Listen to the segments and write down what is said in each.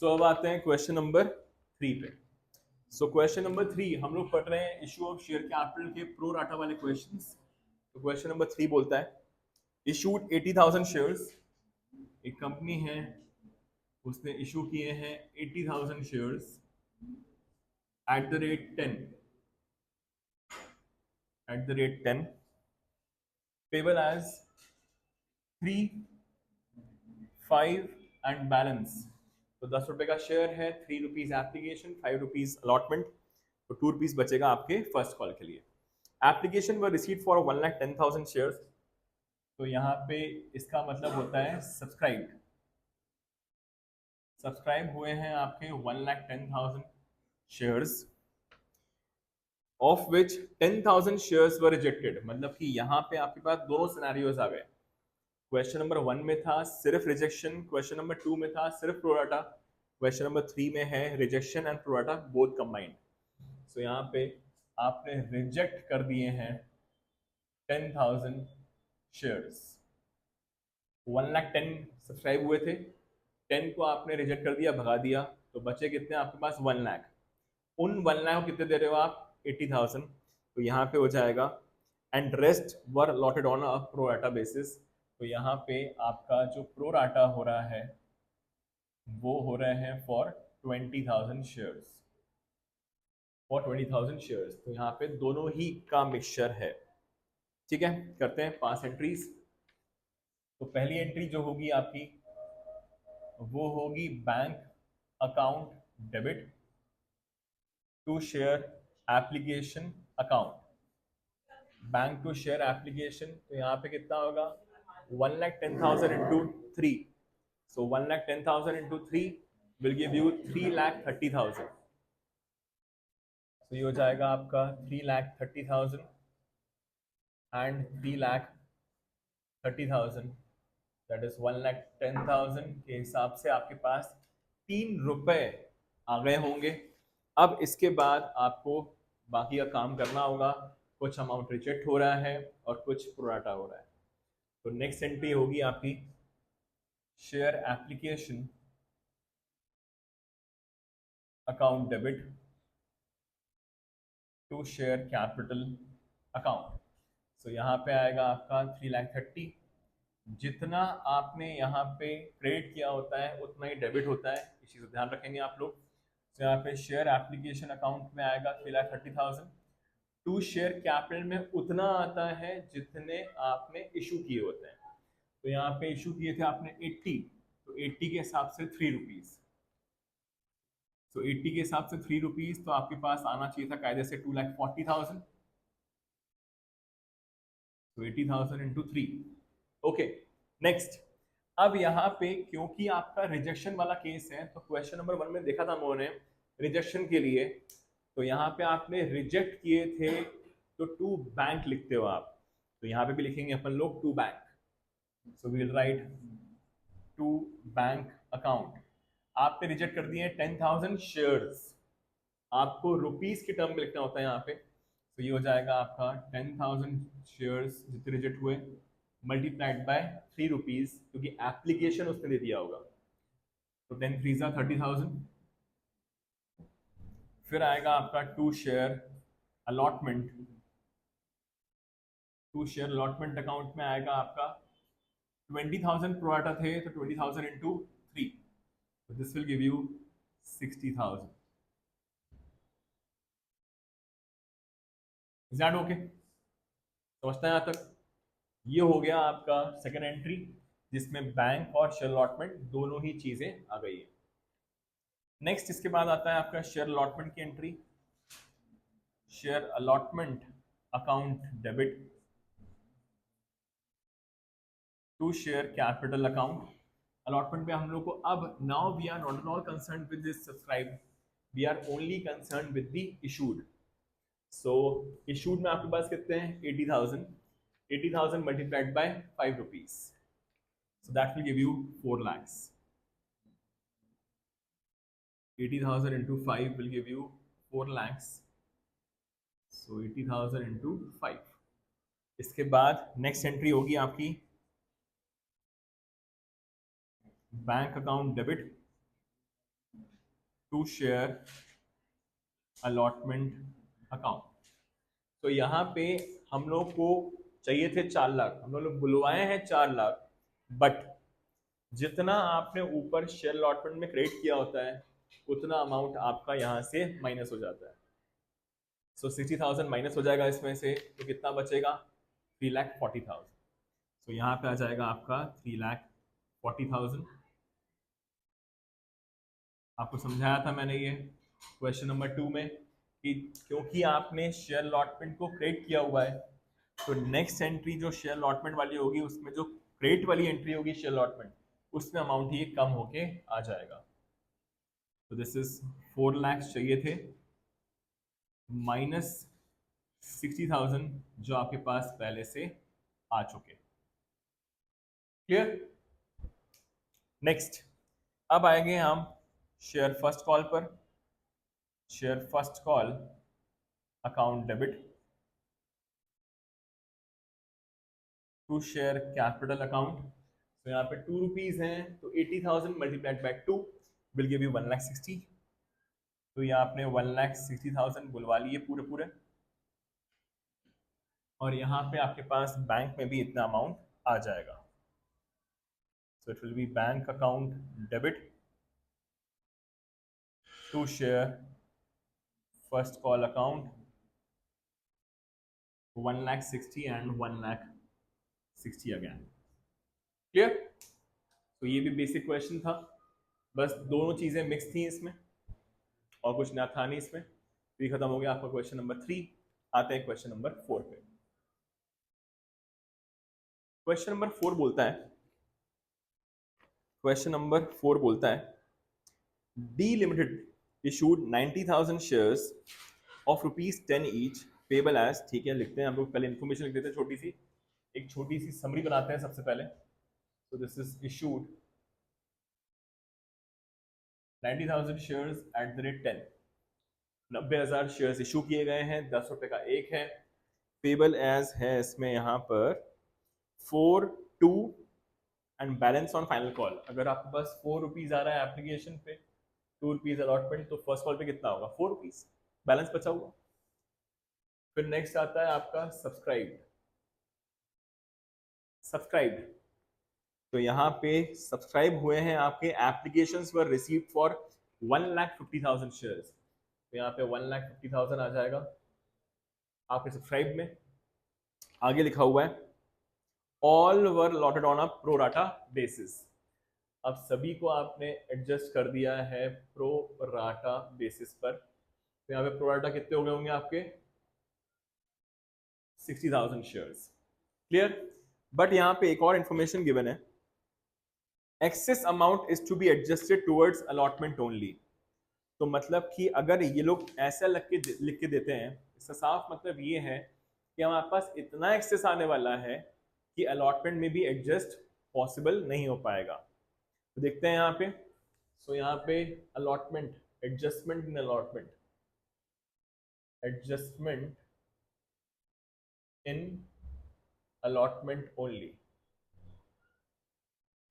अब आते हैं क्वेश्चन नंबर 3 पे। क्वेश्चन नंबर 3 हम लोग पढ़ रहे हैं इशू ऑफ शेयर कैपिटल के प्रो राटा वाले क्वेश्चंस। तो क्वेश्चन नंबर 3 बोलता है इशूड 80,000 शेयर्स। एक कंपनी है, उसने इशू किए हैं 80,000 shares at the rate 10 payable as 3, 5 and balance. तो 10 रुपए का शेयर है, 3 रुपीज एप्लीकेशन, 5 रुपीज अलॉटमेंट, तो 2 रुपीज बचेगा आपके फर्स्ट कॉल के लिए। Application were receive for 1,10,000 shares. तो यहाँ पे इसका मतलब होता है सब्सक्राइब हुए हैं आपके 1,10,000 shares, of which 10,000 shares were rejected. मतलब कि यहाँ पे आपके पास दोनों सिनेरियोज आ गए। क्वेश्चन नंबर 1 में था सिर्फ रिजेक्शन, क्वेश्चन नंबर 2 में था सिर्फ प्रोराटा, क्वेश्चन नंबर 3 में है rejection and pro rata both combined. So यहाँ पे आपने रिजेक्ट कर दिए हैं 10,000 शेयर्स। 1,10,000 सब्सक्राइब हुए थे, 10 को आपने रिजेक्ट कर दिया, भगा दिया, तो बचे कितने आपके पास 1 लाख। उन 1 लाख को कितने दे रहे हो आप? 80,000। तो यहाँ पे हो जाएगा and rest were allotted on a pro rata basis. तो यहाँ पे आपका जो प्रो राटा हो रहा है वो हो रहे हैं फॉर 20,000 शेयर्स, तो यहाँ पे दोनों ही का मिक्सचर है। ठीक है, करते हैं पास एंट्रीज। तो पहली एंट्री जो होगी आपकी वो होगी bank account debit to share application account. Bank to share application, तो यहाँ पे कितना होगा? 1,10,000 into 3। So 1,10,000 into 3 will give you 3,30,000। तो ये हो जाएगा आपका 3,30,000 एंड 3,30,000, दैट इज 1,10,000 के हिसाब से आपके पास 3 रुपए आ गए होंगे। अब इसके बाद आपको बाकी का काम करना होगा। कुछ अमाउंट रिजेक्ट हो रहा है और कुछ प्रोराटा हो रहा है। तो नेक्स्ट एंट्री होगी आपकी share application account debit to share capital account. So यहाँ पे आएगा आपका 3,30,000। जितना आपने यहाँ पे क्रेडिट किया होता है उतना ही डेबिट होता है, इस चीज़ को ध्यान रखेंगे आप लोग। तो यहाँ पे शेयर एप्लीकेशन अकाउंट में आएगा 3,30,000। टू शेयर कैपिटल में उतना आता है जितने आपने इशू किए होते हैं। तो यहाँ पे इशू किए थे आपने 80, तो 80 के हिसाब से 3 रुपीज। तो 80 के हिसाब से 3 रुपीज, तो आपके पास आना चाहिए था कायदे से 2,40,000। तो 80,000 इंटू 3। Okay, next. अब यहाँ पे क्योंकि आपका रिजेक्शन वाला केस है, तो क्वेश्चन नंबर 1 में देखा था हम लोगों ने रिजेक्शन के लिए, तो यहाँ पे आपने रिजेक्ट किए थे तो टू बैंक लिखते हो आप। तो यहाँ पे भी लिखेंगे अपन लोग to bank. So we will write to bank account. आपने रिजेक्ट कर दिए 10,000 शेयर्स, आपको रुपीस की टर्म में लिखना होता है यहाँ पे। तो ये हो जाएगा आपका 10,000 शेयर्स जितने रिजेक्ट हुए मल्टीप्लाइड बाय 3 रुपीज, क्योंकि एप्लीकेशन उसने दे दिया होगा। तो 10 3 30,000। फिर आएगा आपका to share allotment. To share allotment account में आएगा आपका 20,000 प्रोराटा थे, तो 20,000 इंटू 3, तो this will give you 60,000। Is that okay? समझते हैं यहाँ तक? ये हो गया आपका सेकेंड एंट्री, जिसमें बैंक और शेयर अलॉटमेंट दोनों ही चीजें आ गई है। नेक्स्ट इसके बाद आता है आपका शेयर अलॉटमेंट की एंट्री। Share allotment account debit to share capital account. Allotment पे हम लोग को अब now we are not at all concern with this subscribe, we are only concern with the issued. So issued में आपके पास कितने हैं? 80,000। 80,000 multiplied by 5 rupees, so that will give you 4 lakhs। 80,000 into 5 will give you 4 lakhs. So 80,000 into 5। इसके बाद next entry होगी आपकी bank account debit to share allotment account. तो यहाँ पे हम लोग को चाहिए थे 4 लाख, हम लोग बुलवाए हैं 4 लाख, बट जितना आपने ऊपर शेयर अलॉटमेंट में क्रेडिट किया होता है उतना अमाउंट आपका यहाँ से माइनस हो जाता है। सो 60,000 माइनस हो जाएगा इसमें से, तो कितना बचेगा? 3,40,000। तो यहाँ पे आ जाएगा आपका 3,40,000। आपको समझाया था मैंने ये क्वेश्चन नंबर 2 में कि क्योंकि आपने शेयर अलॉटमेंट को क्रेडिट किया हुआ है, तो नेक्स्ट एंट्री जो शेयर अलॉटमेंट वाली होगी उसमें जो क्रेडिट वाली एंट्री होगी शेयर अलॉटमेंट, उसमें अमाउंट ये कम होके आ जाएगा। तो दिस इज 4 लाख चाहिए थे माइनस 60,000 जो आपके पास पहले से आ चुके। क्लियर? नेक्स्ट, अब आएंगे हम शेयर फर्स्ट कॉल पर। Share first call account debit to share capital account. तो यहाँ पे 2 रुपीज हैं, तो 80,000 multiplied by 2 will give you 1,60,000। तो ये आपने 1,60,000 बुलवा लिए पूरे पूरे, और यहाँ पे आपके पास बैंक में भी इतना अमाउंट आ जाएगा। So it will be bank account debit to share first call account 1,60,000 and 1,60,000 again. Clear? तो ये भी बेसिक क्वेश्चन था, बस दोनों चीजें मिक्स थी इसमें और कुछ ना था नहीं इसमें। तो ये खत्म हो गया आपका क्वेश्चन नंबर 3। आते हैं क्वेश्चन नंबर 4 पे। क्वेश्चन नंबर 4 बोलता है, क्वेश्चन नंबर 4 बोलता है D limited issued 90,000 shares of ₹10 each payable as. ठीक है, लिखते हैं हम लोग, पहले इन्फॉर्मेशन लिख देते हैं छोटी सी, एक छोटी सी समरी बनाते हैं सबसे पहले। तो this is issued 90,000 shares at the rate 10, 90,000 shares issue किए गए हैं, 10 रुपए का एक है। पेबल एज है इसमें यहाँ पर 4, 2 and balance on final call. अगर आपके पास 4 रुपीज आ रहा है एप्लीकेशन पे, 2 रुपीज अलॉटमेंट, तो फर्स्ट कॉल पे कितना होगा? 4 रुपीज बैलेंस बचा हुआ। फिर नेक्स्ट आता है आपका सब्सक्राइब। सब्सक्राइब, तो यहाँ पे सब्सक्राइब हुए हैं आपके applications were received for 1,50,000 shares. तो यहाँ पे 1,50,000 आ जाएगा आपके सब्सक्राइब में। आगे लिखा हुआ है all were allotted on a pro rata basis. अब सभी को आपने एडजस्ट कर दिया है प्रो राटा बेसिस पर। तो यहाँ पे प्रो राटा कितने हो गए होंगे आपके? 60,000 शेयर्स। क्लियर? बट यहाँ पे एक और इंफॉर्मेशन गिवन है, excess amount is to be adjusted towards allotment only. तो मतलब कि अगर ये लोग ऐसा लिख के देते हैं, इसका साफ मतलब ये है कि हमारे पास इतना एक्सेस आने वाला है कि अलॉटमेंट में भी एडजस्ट पॉसिबल नहीं हो पाएगा। तो देखते हैं यहाँ पे। सो यहाँ पे allotment, adjustment in allotment, adjustment in allotment only,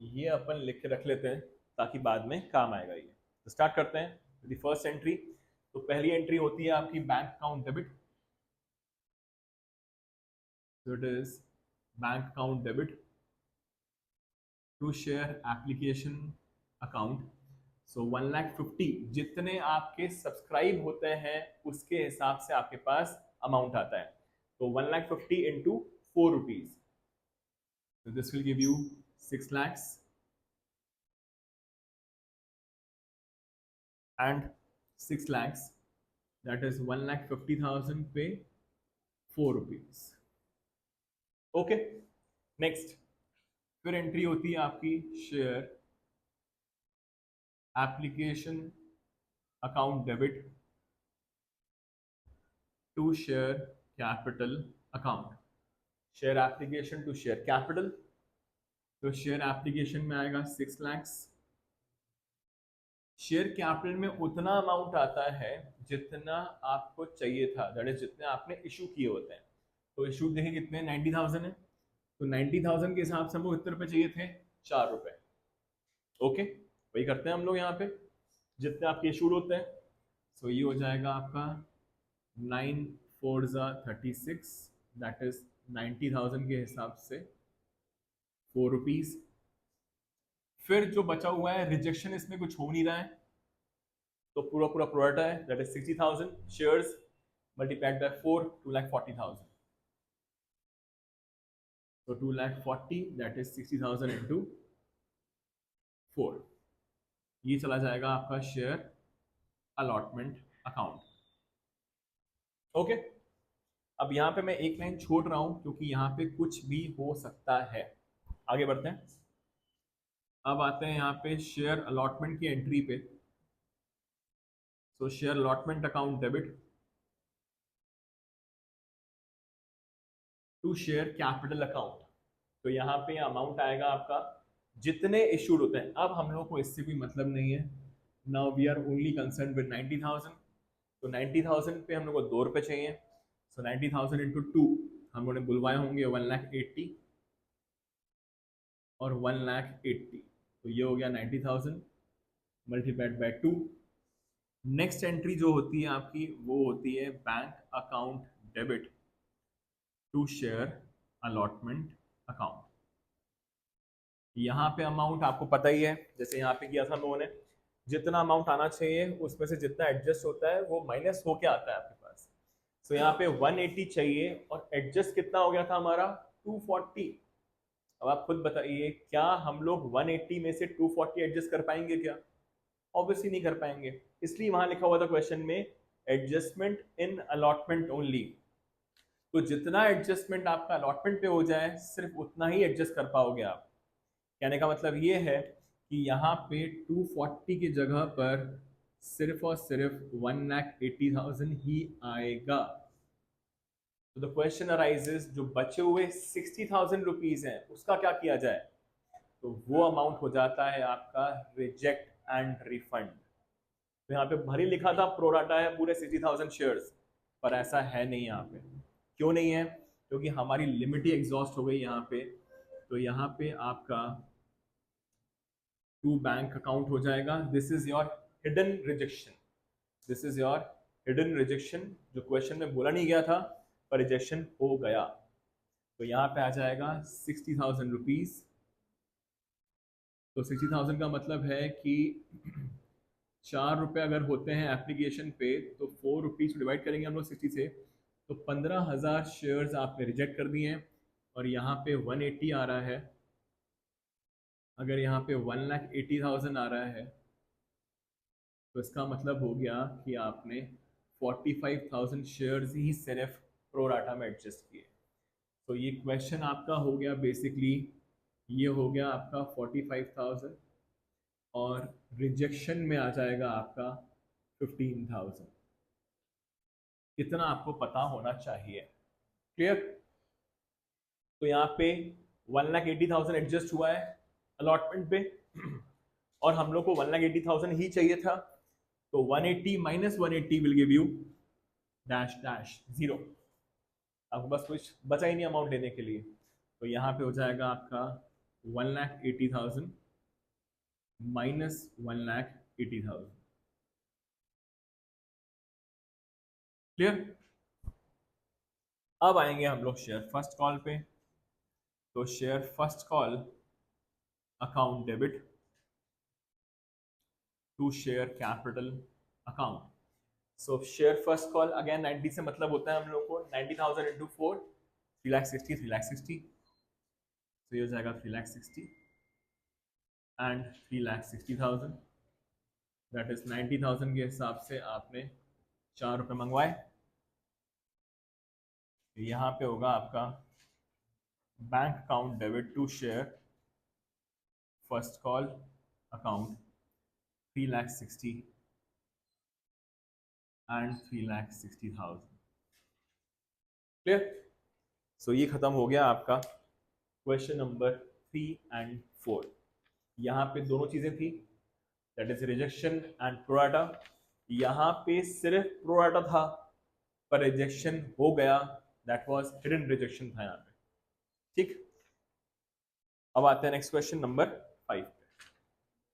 ये अपन लिख के रख लेते हैं ताकि बाद में काम आएगा ये। तो स्टार्ट करते हैं द फर्स्ट एंट्री। तो पहली एंट्री होती है आपकी bank account debit. So it is bank account debit to share application account. So 1,50,000 जितने आपके सब्सक्राइब होते हैं उसके हिसाब से आपके पास अमाउंट आता है। तो 1,50,000 into 4 rupees. So this will give you 6 lakhs and 6 lakhs, that is 1,50,000 पे 4 rupees. ओके, नेक्स्ट फिर एंट्री होती है आपकी share application account debit to share capital account. Share application to share capital, तो शेयर एप्लीकेशन में आएगा 6 lakhs। Share capital में उतना अमाउंट आता है जितना आपको चाहिए था, दैट इज जितने आपने इशू किए होते हैं। तो इशू देखें कितने? 90,000 है। तो 90,000 के हिसाब से हमको कितने रुपए चाहिए थे? 4 रुपए। ओके, वही करते हैं हम लोग यहाँ पे। जितने आपके इशूड होते हैं। सो ये हो जाएगा आपका 9 4 36, दैट इज 90,000 के हिसाब से 4 रुपीज। फिर जो बचा हुआ है रिजेक्शन, इसमें कुछ हो नहीं रहा है, तो पूरा पूरा प्रोडक्ट है, that is 60,000 shares multiplied by 4, 2,40,000। तो 2,40,000 दैट इज 60,000 इंटू 4, ये चला जाएगा आपका शेयर अलॉटमेंट अकाउंट। ओके, अब यहाँ पे मैं एक लाइन छोड़ रहा हूं क्योंकि यहाँ पे कुछ भी हो सकता है। आगे बढ़ते हैं। अब आते हैं यहाँ पे शेयर अलॉटमेंट की एंट्री पे। So share allotment account debit to share capital account. तो यहाँ पे अमाउंट आएगा आपका जितने इश्यूड होते हैं। अब हम लोग को इससे भी मतलब नहीं है, now we are only concern with 90,000। तो 90,000 पे हम लोग को 2 रुपए चाहिए। सो 90,000 इंटू 2 हम लोगों ने बुलवाए होंगे 1,80,000 और 1,80,000। तो ये हो गया 90,000 मल्टीप्लाइड बाय 2। नेक्स्ट एंट्री जो होती है आपकी वो होती है bank account debit to share allotment account. यहाँ पे अमाउंट आपको पता ही है, जैसे यहाँ पे किया था हम लोगों ने, जितना अमाउंट आना चाहिए उसमें से जितना एडजस्ट होता है वो माइनस होके आता है आपके पास। सो यहाँ पे 180 चाहिए और एडजस्ट कितना हो गया था हमारा 240। अब आप खुद बताइए क्या हम लोग 180 में से 240 एडजस्ट कर पाएंगे क्या? ऑब्वियसली नहीं कर पाएंगे, इसलिए वहां लिखा हुआ था क्वेश्चन में एडजस्टमेंट इन अलॉटमेंट ओनली। तो जितना एडजस्टमेंट आपका अलॉटमेंट पे हो जाए सिर्फ उतना ही एडजस्ट कर पाओगे आप। कहने का मतलब ये है कि यहाँ पे 240 की जगह पर सिर्फ और सिर्फ 1,80,000 ही आएगा। तो द क्वेश्चन अराइजेस, जो बचे हुए 60,000 रुपीज हैं उसका क्या किया जाए? तो वो अमाउंट हो जाता है आपका रिजेक्ट एंड रिफंड। तो यहाँ पे भरी लिखा था प्रोराटा है पूरे 60,000 शेयर्स, पर ऐसा है नहीं यहाँ पे। क्यों नहीं है? क्योंकि हमारी लिमिट ही एग्जॉस्ट हो गई यहाँ पे। तो यहाँ पे आपका टू बैंक अकाउंट हो जाएगा। This is your hidden rejection, this is your hidden rejection, जो क्वेश्चन में बोला नहीं गया था पर रिजेक्शन हो गया। तो यहाँ पे आ जाएगा 60,000 रुपीज। तो 60,000 का मतलब है कि 4 रुपए अगर होते हैं एप्लीकेशन पे तो 4 रुपीज डिवाइड करेंगे हम लोग 60 से, तो 15,000 शेयर्स आपने रिजेक्ट कर दिए हैं। और यहाँ पे 180 आ रहा है, अगर यहाँ पे 1,80,000 आ रहा है तो इसका मतलब हो गया कि आपने 45,000 शेयर्स ही सिर्फ प्रोराटा में एडजस्ट किए। तो ये क्वेश्चन आपका हो गया बेसिकली, ये हो गया आपका 45,000 और रिजेक्शन में आ जाएगा आपका 15,000। इतना आपको पता होना चाहिए। क्लियर? तो यहाँ पे 1,80,000 एडजस्ट हुआ है अलॉटमेंट पे और हम लोग को 1,80,000 ही चाहिए था। तो 180 minus 180 will give you dash dash 0। आपको बस कुछ बचा ही नहीं अमाउंट देने के लिए। तो यहाँ पे हो जाएगा आपका 1,80,000 माइनस 1,80,000। क्लियर? अब आएंगे हम लोग शेयर फर्स्ट कॉल पे। तो share first call account debit to share capital account. So share first call again 90 से मतलब होता है हम लोग को 90,000 इंटू 4, 3,60,000, 3,60,000। तो ये हो जाएगा 3,60,000 एंड 3,60,000, दैट इज 90,000 के हिसाब से आपने 4 रुपये मंगवाए। तो यहाँ पे होगा आपका bank account debit to share first call account 3,60,000 and 3,60,000। Clear? So ये खत्म हो गया आपका क्वेश्चन नंबर 3 एंड 4। यहाँ पे दोनों चीजें थी, that is rejection and pro rata. यहाँ पे सिर्फ प्रोराटा था पर रिजेक्शन हो गया, दैट वाज हिडन रिजेक्शन था यहाँ पे। ठीक, अब आते हैं नेक्स्ट क्वेश्चन नंबर 5।